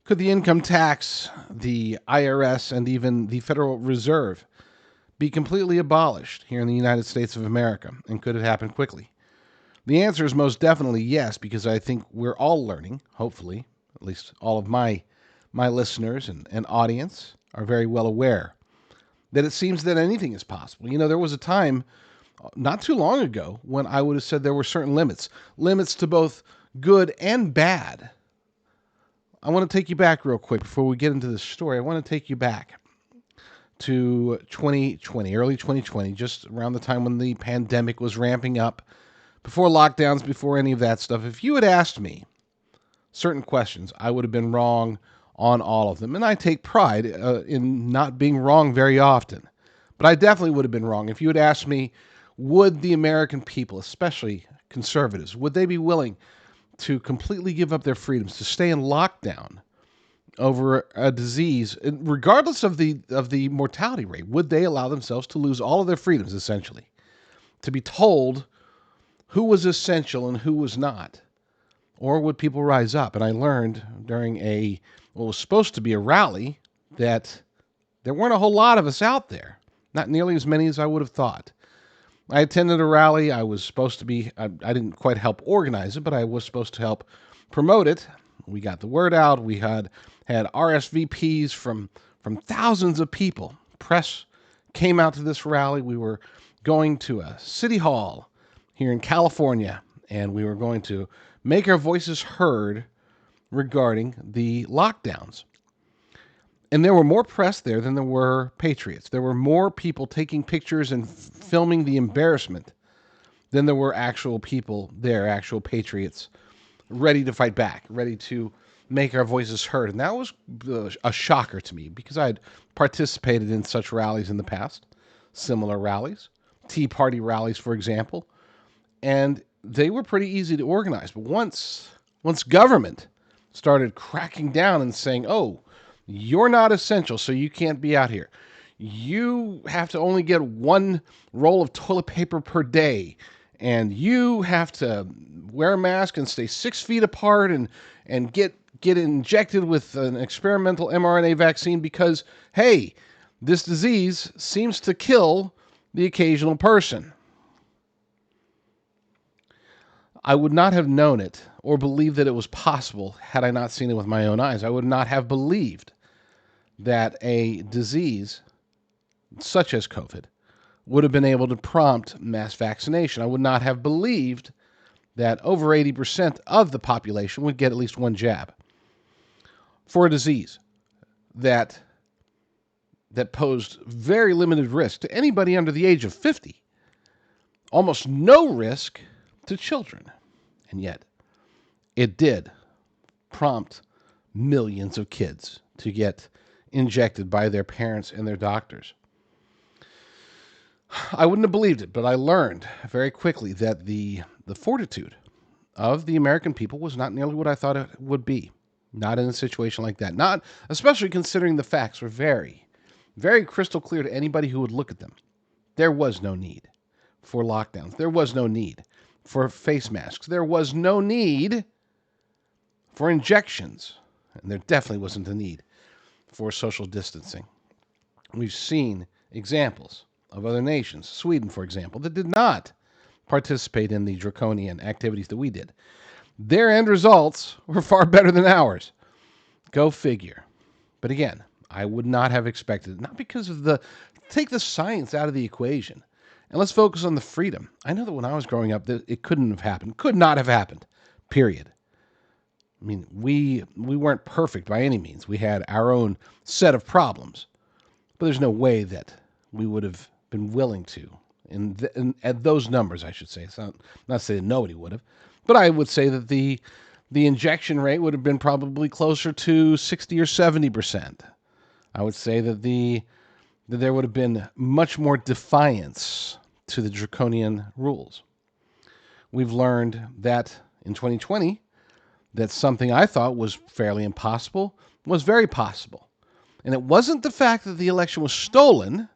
Could the income tax, the IRS, and even the Federal Reserve be completely abolished here in the United States of America? And could it happen quickly? The answer is most definitely yes, because I think we're all learning, hopefully, at least all of my listeners and audience are very well aware that it seems that anything is possible. You know, there was a time not too long ago when I would have said there were certain limits to both good and bad. I want to take you back real quick before we get into this story. I want to take you back to 2020, early 2020, just around the time when the pandemic was ramping up, before lockdowns, before any of that stuff. If you had asked me certain questions, I would have been wrong on all of them. And I take pride in not being wrong very often. But I definitely would have been wrong. If you had asked me, would the American people, especially conservatives, would they be willing to completely give up their freedoms, to stay in lockdown over a disease, regardless of the mortality rate? Would they allow themselves to lose all of their freedoms, essentially? To be told who was essential and who was not? Or would people rise up? And I learned during what was supposed to be a rally that there weren't a whole lot of us out there. Not nearly as many as I would have thought. I attended a rally. I was supposed to be, I didn't quite help organize it, but I was supposed to help promote it. We got the word out. We had RSVPs from thousands of people. Press came out to this rally. We were going to a city hall here in California, and we were going to make our voices heard regarding the lockdowns. And there were more press there than there were patriots. There were more people taking pictures and filming the embarrassment than there were actual people there, actual patriots, ready to fight back, ready to make our voices heard. And that was a shocker to me, because I had participated in such rallies in the past, similar rallies, Tea Party rallies, for example, and they were pretty easy to organize. But once government started cracking down and saying, oh, you're not essential, so you can't be out here. You have to only get one roll of toilet paper per day, and you have to wear a mask and stay 6 feet apart and get injected with an experimental mRNA vaccine because, hey, this disease seems to kill the occasional person. I would not have known it or believed that it was possible had I not seen it with my own eyes. I would not have believed that a disease such as COVID would have been able to prompt mass vaccination. I would not have believed that over 80% of the population would get at least one jab for a disease that posed very limited risk to anybody under the age of 50. Almost no risk to children. And yet, it did prompt millions of kids to get injected by their parents and their doctors. I wouldn't have believed it, but I learned very quickly that the fortitude of the American people was not nearly what I thought it would be. Not in a situation like that. Not, especially considering the facts were very, very crystal clear to anybody who would look at them. There was no need for lockdowns. There was no need for face masks. There was no need for injections. And there definitely wasn't a need for social distancing. We've seen examples of other nations, Sweden, for example, that did not participate in the draconian activities that we did. Their end results were far better than ours. Go figure. But again, I would not have expected it, not because of take the science out of the equation, and let's focus on the freedom. I know that when I was growing up, that it couldn't have happened, could not have happened, period. I mean, we weren't perfect by any means. We had our own set of problems, but there's no way that we would have been willing to, at those numbers, I should say. It's not saying nobody would have, but I would say that the injection rate would have been probably closer to 60 or 70%. I would say that there would have been much more defiance to the draconian rules. We've learned that in 2020, that something I thought was fairly impossible was very possible. And it wasn't the fact that the election was stolen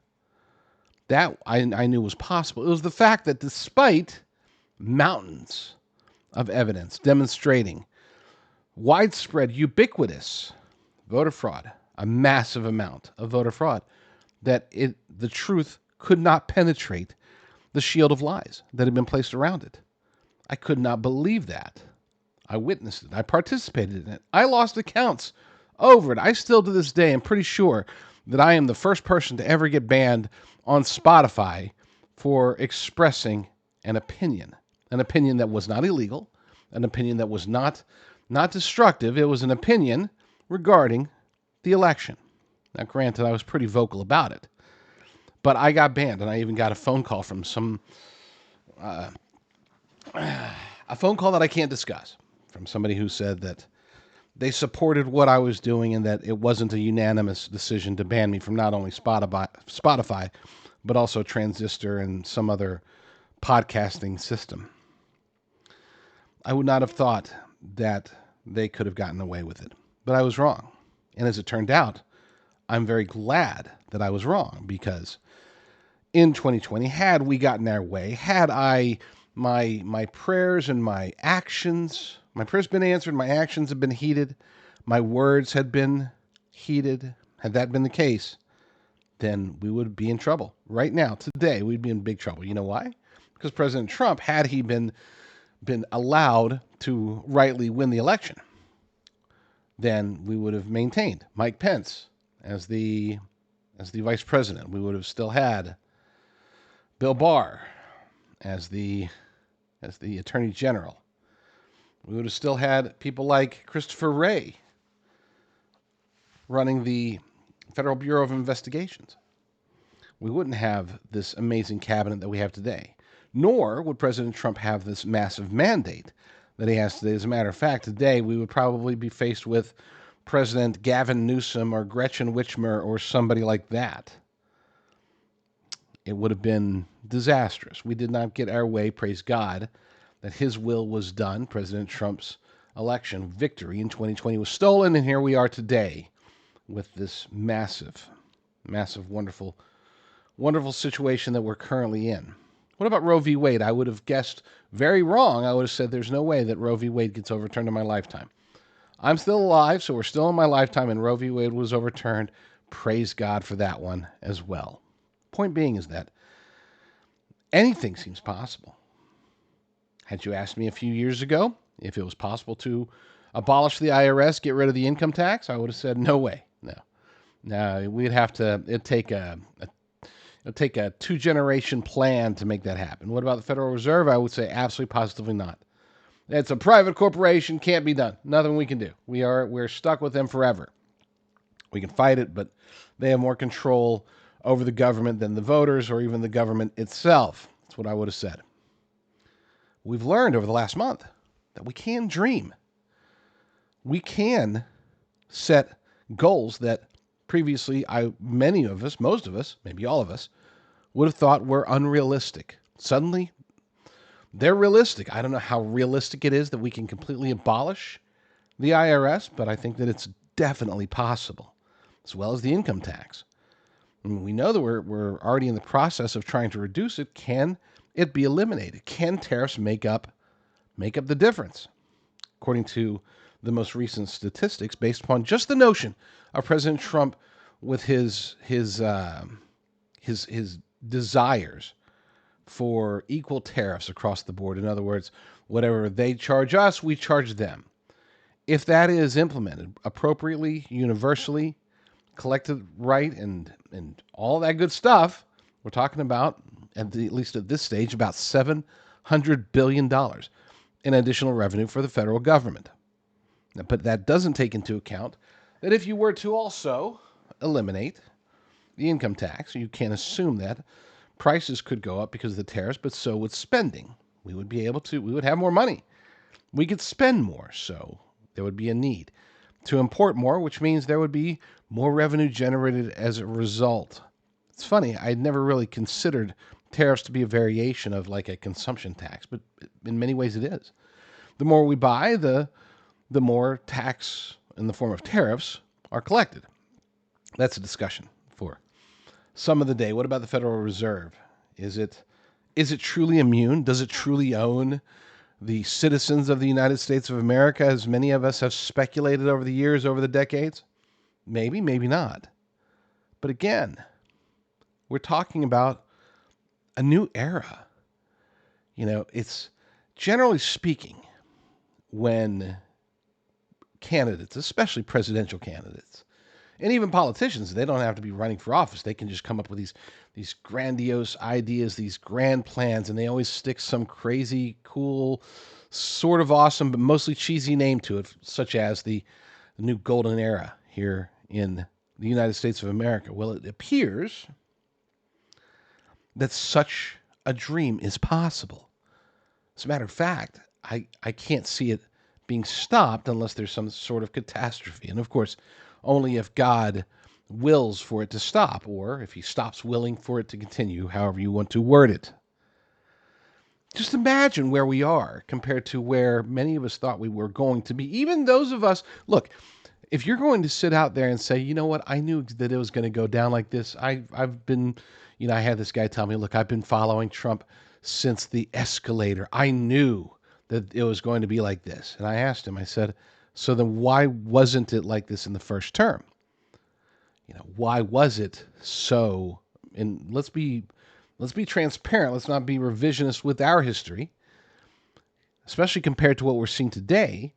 that I knew was possible. It was the fact that despite mountains of evidence demonstrating widespread, ubiquitous voter fraud, a massive amount of voter fraud, that the truth could not penetrate the shield of lies that had been placed around it. I could not believe that. I witnessed it. I participated in it. I lost accounts over it. I still, to this day, am pretty sure that I am the first person to ever get banned on Spotify for expressing an opinion that was not illegal, an opinion that was not destructive. It was an opinion regarding the election. Now, granted, I was pretty vocal about it, but I got banned, and I even got a phone call from a phone call that I can't discuss, from somebody who said that they supported what I was doing and that it wasn't a unanimous decision to ban me from not only Spotify, but also Transistor and some other podcasting system. I would not have thought that they could have gotten away with it, but I was wrong. And as it turned out, I'm very glad that I was wrong, because in 2020, had we gotten our way, had my prayers and my actions, my prayers been answered, my actions have been heeded, my words had been heeded, had that been the case, then we would be in trouble. Right now, today, we'd be in big trouble. You know why? Because President Trump, had he been allowed to rightly win the election, then we would have maintained Mike Pence as the vice president. We would have still had Bill Barr as the attorney general. We would have still had people like Christopher Wray running the Federal Bureau of Investigations. We wouldn't have this amazing cabinet that we have today. Nor would President Trump have this massive mandate that he has today. As a matter of fact, today we would probably be faced with President Gavin Newsom or Gretchen Whitmer or somebody like that. It would have been disastrous. We did not get our way, praise God, that his will was done. President Trump's election victory in 2020 was stolen, and here we are today with this massive, wonderful situation that we're currently in. What about Roe v. Wade? I would have guessed very wrong. I would have said there's no way that Roe v. Wade gets overturned in my lifetime. I'm still alive, so we're still in my lifetime, and Roe v. Wade was overturned. Praise God for that one as well. Point being is that anything seems possible. Had you asked me a few years ago if it was possible to abolish the IRS, get rid of the income tax, I would have said no way. No, we'd have to. It'd take a 2-generation plan to make that happen. What about the Federal Reserve? I would say absolutely positively not. It's a private corporation, can't be done. Nothing we can do. We're stuck with them forever. We can fight it, but they have more control over the government than the voters or even the government itself. That's what I would have said. We've learned over the last month that we can dream. We can set goals that previously many of us, most of us, maybe all of us, would have thought were unrealistic. Suddenly, they're realistic. I don't know how realistic it is that we can completely abolish the IRS, but I think that it's definitely possible, as well as the income tax. I mean, we know that we're already in the process of trying to reduce it. Can it be eliminated? Can tariffs make up the difference? According to the most recent statistics, based upon just the notion of President Trump with his desires for equal tariffs across the board. In other words, whatever they charge us, we charge them. If that is implemented appropriately, universally, collected right, and all that good stuff, we're talking about, at least at this stage, about $700 billion in additional revenue for the federal government. But that doesn't take into account that if you were to also eliminate the income tax, you can't assume that prices could go up because of the tariffs, but so would spending. We would have more money. We could spend more, so there would be a need to import more, which means there would be more revenue generated as a result. It's funny, I'd never really considered tariffs to be a variation of like a consumption tax, but in many ways it is. The more we buy, the more tax in the form of tariffs are collected. That's a discussion for some of the day. What about the Federal Reserve? Is it truly immune? Does it truly own the citizens of the United States of America, as many of us have speculated over the years, over the decades? Maybe, maybe not. But again, we're talking about a new era. It's generally speaking, when candidates, especially presidential candidates, and even politicians, they don't have to be running for office. They can just come up with these grandiose ideas, these grand plans, and they always stick some crazy, cool, sort of awesome, but mostly cheesy name to it, such as the new golden era here in the United States of America. Well, it appears that such a dream is possible. As a matter of fact, I can't see it being stopped unless there's some sort of catastrophe. And of course, only if God wills for it to stop, or if he stops willing for it to continue, however you want to word it. Just imagine where we are compared to where many of us thought we were going to be. Even those of us, look, if you're going to sit out there and say, you know what, I knew that it was going to go down like this. I've been, I had this guy tell me, look, I've been following Trump since the escalator. I knew that it was going to be like this. And I asked him, I said, so then why wasn't it like this in the first term? Why was it so? And let's be transparent. Let's not be revisionist with our history, especially compared to what we're seeing today.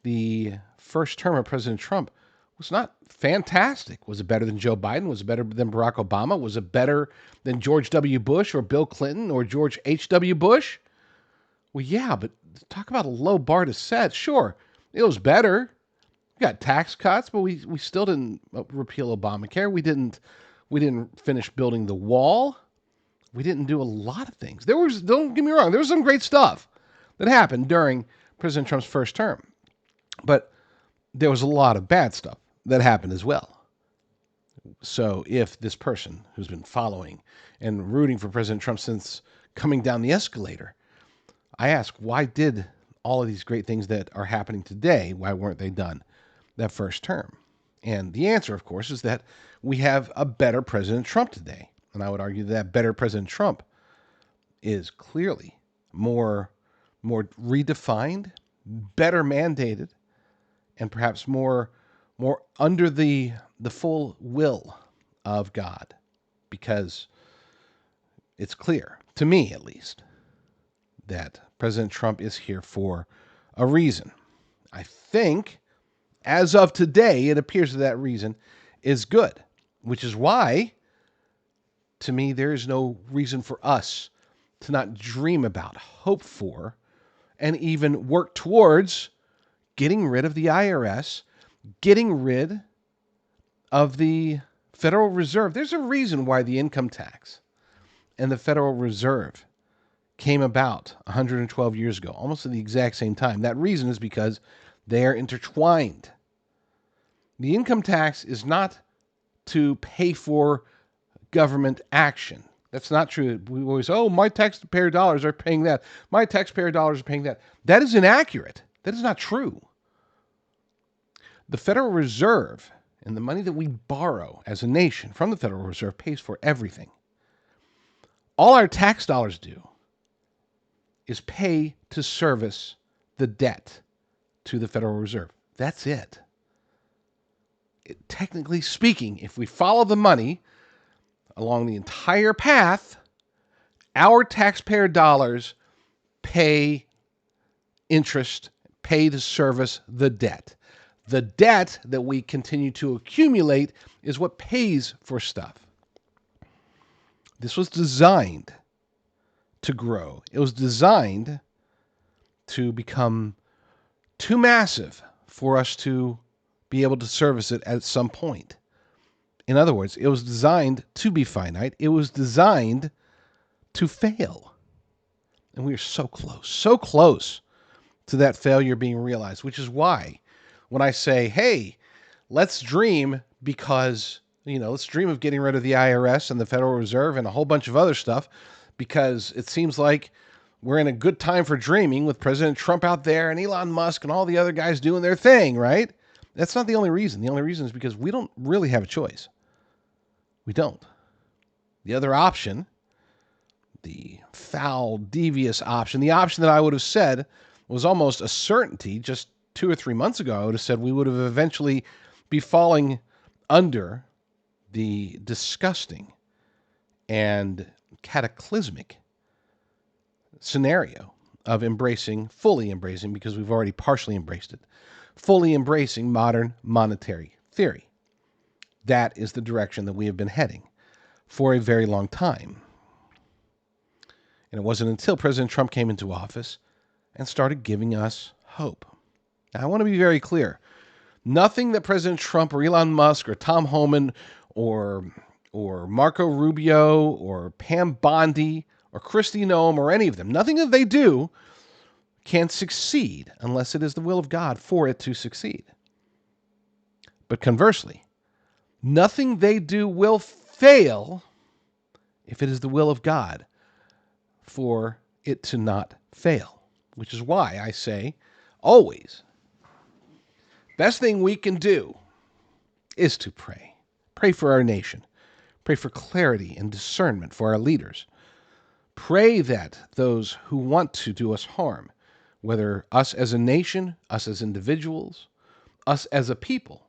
The first term of President Trump was not fantastic. Was it better than Joe Biden? Was it better than Barack Obama? Was it better than George W. Bush or Bill Clinton or George H.W. Bush? Well, yeah, but talk about a low bar to set. Sure, it was better. We got tax cuts, but we still didn't repeal Obamacare. We didn't finish building the wall. We didn't do a lot of things. Don't get me wrong, there was some great stuff that happened during President Trump's first term. But there was a lot of bad stuff that happened as well. So if this person who's been following and rooting for President Trump since coming down the escalator, I ask, why did all of these great things that are happening today, why weren't they done that first term? And the answer, of course, is that we have a better President Trump today. And I would argue that better President Trump is clearly more redefined, better mandated, and perhaps more under the full will of God, because it's clear, to me at least, that President Trump is here for a reason. I think, as of today, it appears that reason is good, which is why, to me, there is no reason for us to not dream about, hope for, and even work towards getting rid of the IRS, getting rid of the Federal Reserve. There's a reason why the income tax and the Federal Reserve came about 112 years ago, almost at the exact same time. That reason is because they are intertwined. The income tax is not to pay for government action. That's not true. We always, my taxpayer dollars are paying that. My taxpayer dollars are paying that. That is inaccurate. That is not true. The Federal Reserve and the money that we borrow as a nation from the Federal Reserve pays for everything. All our tax dollars do is pay to service the debt to the Federal Reserve. That's it. Technically speaking, if we follow the money along the entire path, our taxpayer dollars pay interest, pay to service the debt. The debt that we continue to accumulate is what pays for stuff. This was designed to grow. It was designed to become too massive for us to be able to service it at some point. In other words, it was designed to be finite. It was designed to fail. And we are so close to that failure being realized, which is why when I say, hey, let's dream because, let's dream of getting rid of the IRS and the Federal Reserve and a whole bunch of other stuff, because it seems like we're in a good time for dreaming with President Trump out there and Elon Musk and all the other guys doing their thing, right? That's not the only reason. The only reason is because we don't really have a choice. We don't. The other option, the foul, devious option, the option that I would have said was almost a certainty just 2 or 3 months ago. I would have said we would have eventually be falling under the disgusting and cataclysmic scenario of fully embracing, because we've already partially embraced it, fully embracing modern monetary theory. That is the direction that we have been heading for a very long time. And it wasn't until President Trump came into office and started giving us hope. Now, I want to be very clear. Nothing that President Trump or Elon Musk or Tom Homan or Marco Rubio or Pam Bondi or Kristi Noem or any of them, nothing that they do can succeed unless it is the will of God for it to succeed. But conversely, nothing they do will fail if it is the will of God for it to not fail, which is why I say always, best thing we can do is to pray. Pray for our nation. Pray for clarity and discernment for our leaders. Pray that those who want to do us harm, whether us as a nation, us as individuals, us as a people,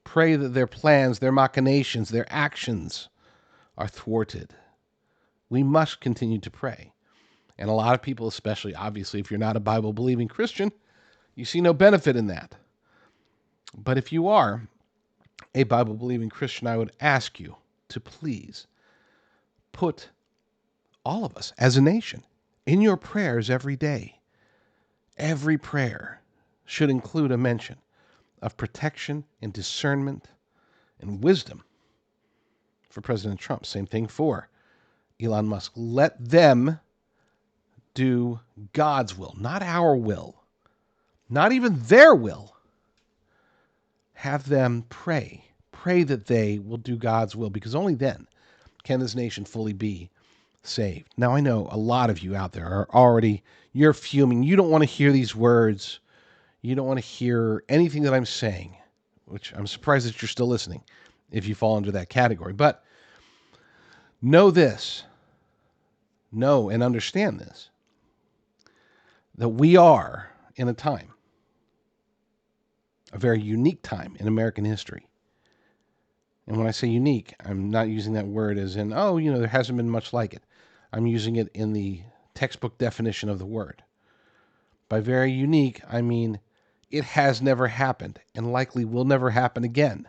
pray that their plans, their machinations, their actions are thwarted. We must continue to pray. And a lot of people, especially obviously if you're not a Bible-believing Christian, you see no benefit in that. But if you are a Bible-believing Christian, I would ask you to please put all of us as a nation in your prayers every day. Every prayer should include a mention of protection and discernment and wisdom for President Trump. Same thing for Elon Musk. Let them do God's will, not our will, not even their will. Have them pray. Pray that they will do God's will, because only then can this nation fully be saved. Now, I know a lot of you out there are already, you're fuming. You don't want to hear these words. You don't want to hear anything that I'm saying, which I'm surprised that you're still listening if you fall under that category. But know this, know and understand this, that we are in a time, a very unique time in American history. And when I say unique, I'm not using that word as in, there hasn't been much like it. I'm using it in the textbook definition of the word. By very unique, I mean it has never happened and likely will never happen again,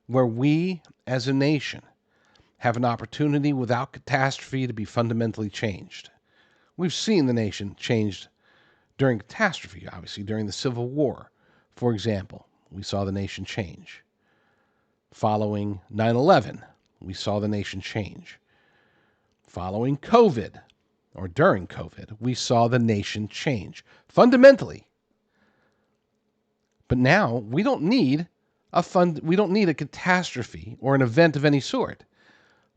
where we as a nation have an opportunity without catastrophe to be fundamentally changed. We've seen the nation changed during catastrophe, obviously, during the Civil War. For example, we saw the nation change. Following 9/11, we saw the nation change. Following COVID, or during COVID, we saw the nation change fundamentally. But now we don't need a catastrophe or an event of any sort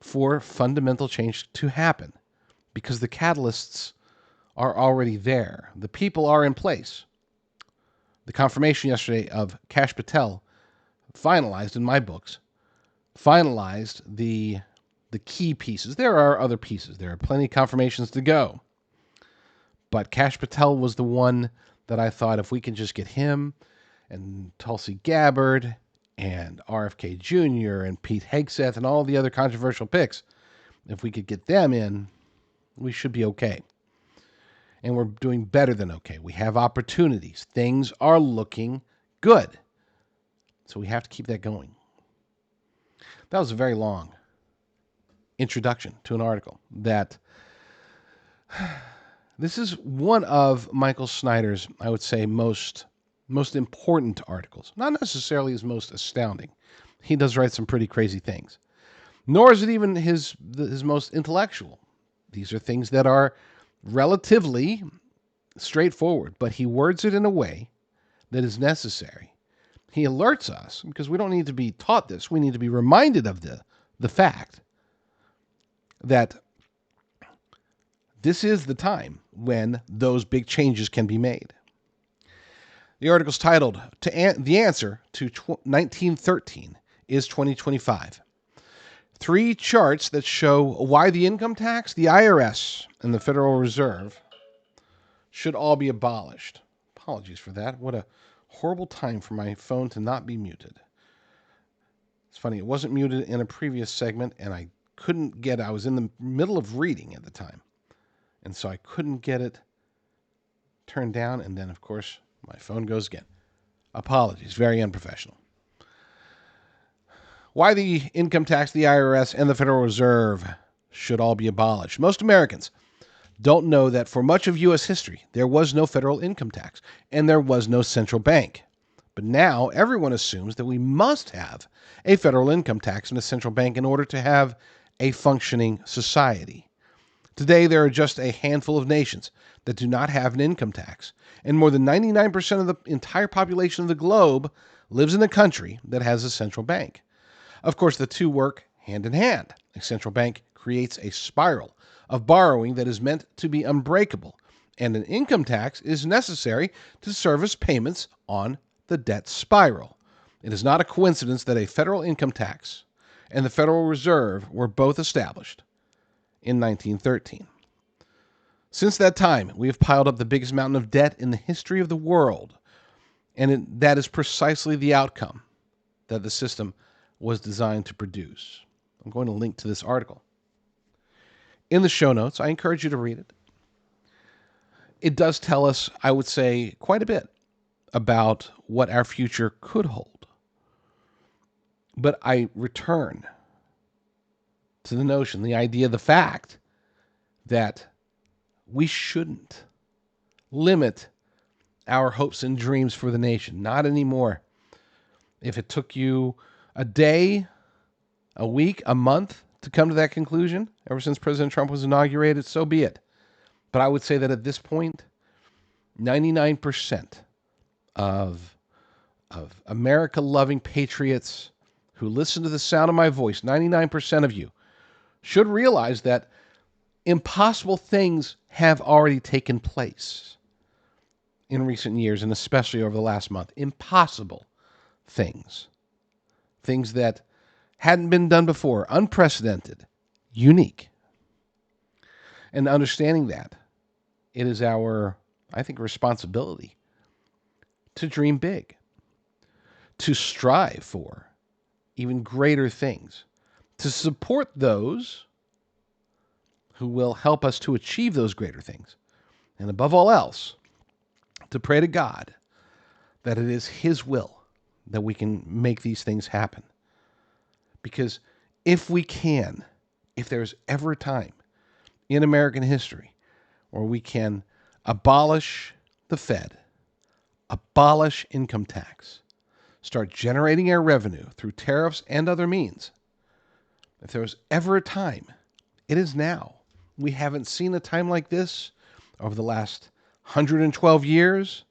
for fundamental change to happen, because the catalysts are already there. The people are in place. The confirmation yesterday of Kash Patel finalized, in my books, finalized the key pieces. There are other pieces. There are plenty of confirmations to go. But Kash Patel was the one that I thought, if we can just get him and Tulsi Gabbard and RFK Jr. and Pete Hegseth and all the other controversial picks, if we could get them in, we should be okay. And we're doing better than okay. We have opportunities. Things are looking good. So we have to keep that going. That was a very long introduction to an article that this is one of Michael Snyder's, I would say, most important articles. Not necessarily his most astounding. He does write some pretty crazy things. Nor is it even his most intellectual. These are things that are relatively straightforward, but he words it in a way that is necessary. He alerts us, because we don't need to be taught this. We need to be reminded of the fact that this is the time when those big changes can be made. The article's titled, The Answer to 1913 is 2025. 3 charts that show why the income tax, the IRS, and the Federal Reserve should all be abolished. Apologies for that. What a horrible time for my phone to not be muted. It's funny, it wasn't muted in a previous segment, and I was in the middle of reading at the time, and so I couldn't get it turned down, and then, of course, my phone goes again. Apologies, very unprofessional. Why the income tax, the IRS, and the Federal Reserve should all be abolished. Most Americans don't know that for much of U.S. history, there was no federal income tax, and there was no central bank. But now everyone assumes that we must have a federal income tax and a central bank in order to have a functioning society. Today, there are just a handful of nations that do not have an income tax, and more than 99% of the entire population of the globe lives in a country that has a central bank. Of course, the two work hand in hand. A central bank creates a spiral of borrowing that is meant to be unbreakable, and an income tax is necessary to service payments on the debt spiral. It is not a coincidence that a federal income tax and the Federal Reserve were both established in 1913. Since that time, we have piled up the biggest mountain of debt in the history of the world, and that is precisely the outcome that the system was designed to produce. I'm going to link to this article in the show notes. I encourage you to read it. It does tell us, I would say, quite a bit about what our future could hold. But I return to the notion, the idea, the fact that we shouldn't limit our hopes and dreams for the nation. Not anymore. If it took you a day, a week, a month to come to that conclusion, ever since President Trump was inaugurated, so be it. But I would say that at this point, 99% of America-loving patriots who listen to the sound of my voice, 99% of you, should realize that impossible things have already taken place in recent years, and especially over the last month. Impossible things. Things that hadn't been done before, unprecedented, unique. And understanding that, it is our, I think, responsibility to dream big, to strive for even greater things, to support those who will help us to achieve those greater things, and above all else, to pray to God that it is His will that we can make these things happen. Because if there's ever a time in American history where we can abolish the Fed, abolish income tax, start generating our revenue through tariffs and other means, if there was ever a time, it is now. We haven't seen a time like this over the last 112 years.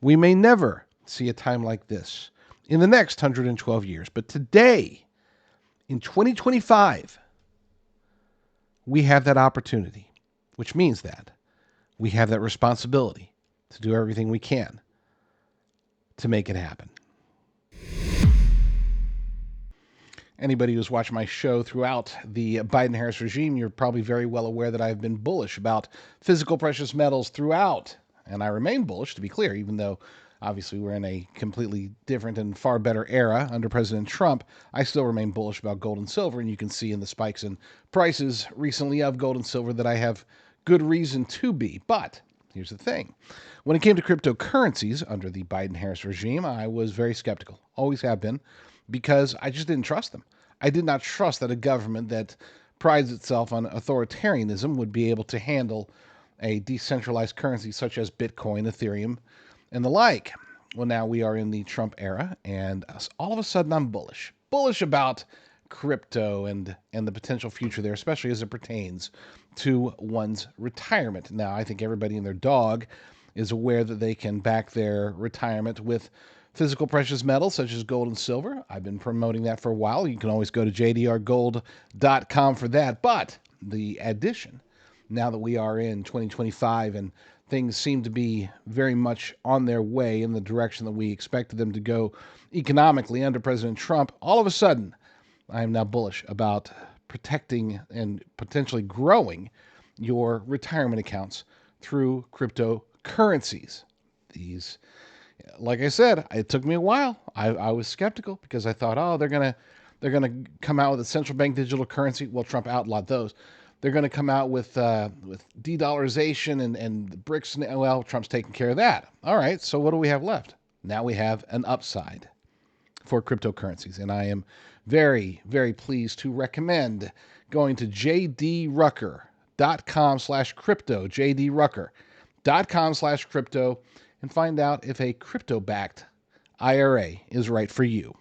We may never see a time like this in the next 112 years. But today, in 2025, we have that opportunity, which means that we have that responsibility to do everything we can to make it happen. Anybody who's watched my show throughout the Biden-Harris regime, you're probably very well aware that I've been bullish about physical precious metals throughout. And I remain bullish, to be clear, even though obviously we're in a completely different and far better era under President Trump. I still remain bullish about gold and silver, and you can see in the spikes in prices recently of gold and silver that I have good reason to be. But here's the thing. When it came to cryptocurrencies under the Biden-Harris regime, I was very skeptical, always have been, because I just didn't trust them. I did not trust that a government that prides itself on authoritarianism would be able to handle a decentralized currency such as Bitcoin, Ethereum, and the like. Well, now we are in the Trump era, and all of a sudden I'm bullish. Bullish about crypto and the potential future there, especially as it pertains to one's retirement. Now, I think everybody and their dog is aware that they can back their retirement with physical precious metals such as gold and silver. I've been promoting that for a while. You can always go to jdrgold.com for that. But the addition, now that we are in 2025 and things seem to be very much on their way in the direction that we expected them to go economically under President Trump, all of a sudden, I am now bullish about protecting and potentially growing your retirement accounts through cryptocurrencies. These, like I said, it took me a while. I was skeptical because I thought, they're going to They're going to come out with a central bank digital currency. Well, Trump outlawed those. They're going to come out with de-dollarization and the BRICS. Well, Trump's taking care of that. All right, so what do we have left? Now we have an upside for cryptocurrencies. And I am very, very pleased to recommend going to jdrucker.com/crypto, jdrucker.com/crypto, and find out if a crypto-backed IRA is right for you.